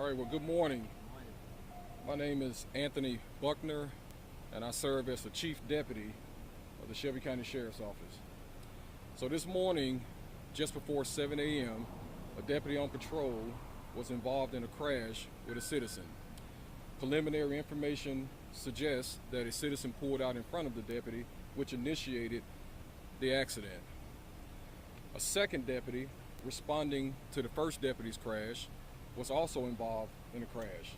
All right, well, good morning. My name is Anthony Buckner, and I serve as the Chief Deputy of the Shelby County Sheriff's Office. So this morning, just before 7 a.m., a deputy on patrol was involved in a crash with a citizen. Preliminary information suggests that a citizen pulled out in front of the deputy, which initiated the accident. A second deputy, responding to the first deputy's crash, was also involved in a crash.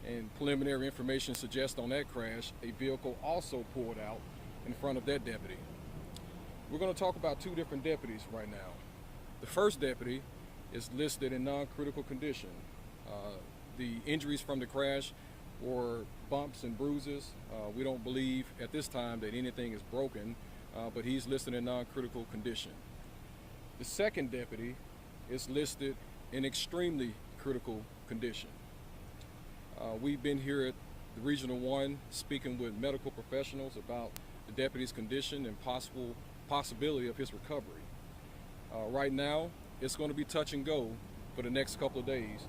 And preliminary information suggests on that crash, a vehicle also pulled out in front of that deputy. We're going to talk about two different deputies right now. The first deputy is listed in non-critical condition. The injuries from the crash were bumps and bruises. We don't believe at this time that anything is broken, but he's listed in non-critical condition. The second deputy is listed in extremely critical condition. We've been here at the Regional 1 speaking with medical professionals about the deputy's condition and possibility of his recovery. Right now, it's going to be touch and go for the next couple of days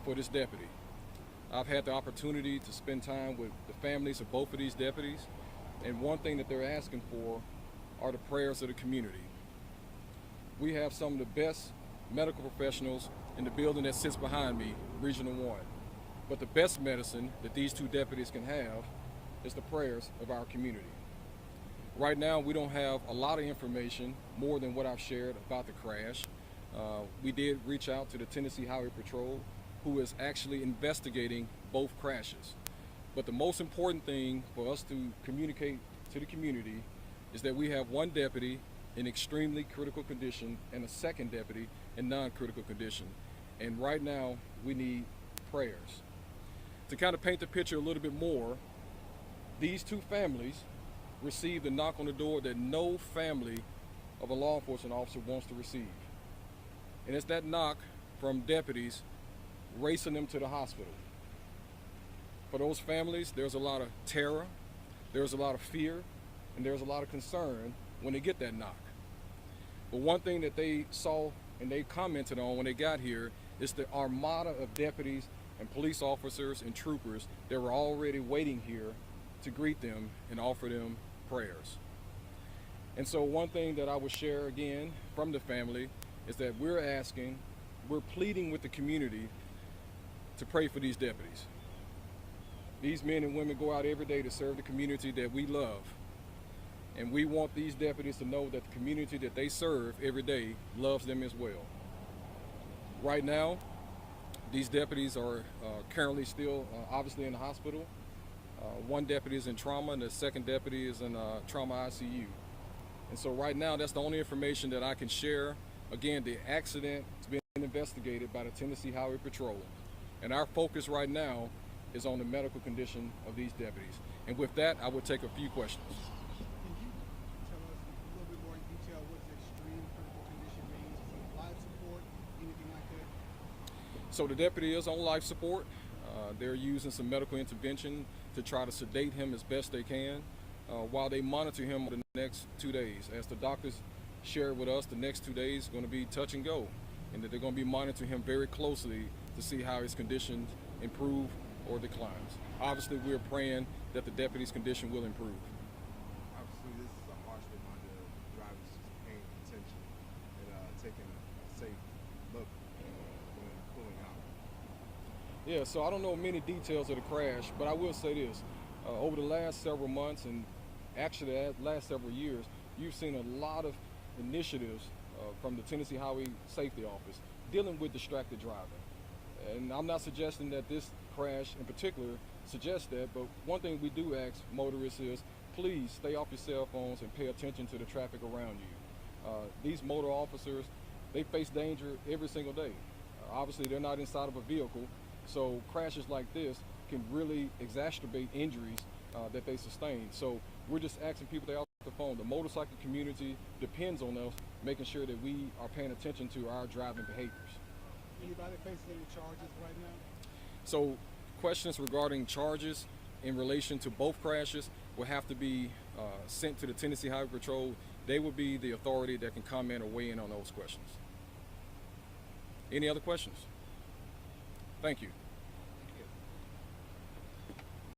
for this deputy. I've had the opportunity to spend time with the families of both of these deputies, and one thing that they're asking for are the prayers of the community. We have some of the best medical professionals in the building that sits behind me, Regional 1. But the best medicine that these two deputies can have is the prayers of our community. Right now, we don't have a lot of information more than what I've shared about the crash. We did reach out to the Tennessee Highway Patrol, who is actually investigating both crashes. But the most important thing for us to communicate to the community is that we have one deputy in extremely critical condition and a second deputy in non-critical condition. And right now, we need prayers. To kind of paint the picture a little bit more, these two families received a knock on the door that no family of a law enforcement officer wants to receive. And it's that knock from deputies racing them to the hospital. For those families, there's a lot of terror, there's a lot of fear, and there's a lot of concern when they get that knock. But one thing that they saw and they commented on when they got here is the armada of deputies and police officers and troopers that were already waiting here to greet them and offer them prayers. And so one thing that I would share again from the family is that we're pleading with the community to pray for these deputies. These men and women go out every day to serve the community that we love. And we want these deputies to know that the community that they serve every day loves them as well. Right now, these deputies are currently still obviously in the hospital. One deputy is in trauma and the second deputy is in trauma ICU. And so right now, that's the only information that I can share. Again, the accident is being investigated by the Tennessee Highway Patrol. And our focus right now is on the medical condition of these deputies. And with that, I would take a few questions. So the deputy is on life support. They're using some medical intervention to try to sedate him as best they can while they monitor him for the next 2 days. As the doctors shared with us, the next 2 days are going to be touch and go, and that they're going to be monitoring him very closely to see how his condition improve or declines. Obviously, we're praying that the deputy's condition will improve. Obviously, this is a harsh reminder of drivers just paying attention and taking a safe look when pulling out. Yeah, so I don't know many details of the crash, but I will say this. Over the last several months and actually the last several years, you've seen a lot of initiatives from the Tennessee Highway Safety Office dealing with distracted driving. And I'm not suggesting that this crash in particular suggests that, but one thing we do ask motorists is please stay off your cell phones and pay attention to the traffic around you. These motor officers, they face danger every single day. Obviously, they're not inside of a vehicle, so crashes like this can really exacerbate injuries that they sustain. So we're just asking people to stay off the phone. The motorcycle community depends on us making sure that we are paying attention to our driving behaviors. Anybody facing any charges right now? So questions regarding charges in relation to both crashes will have to be sent to the Tennessee Highway Patrol. They will be the authority that can comment or weigh in on those questions. Any other questions? Thank you.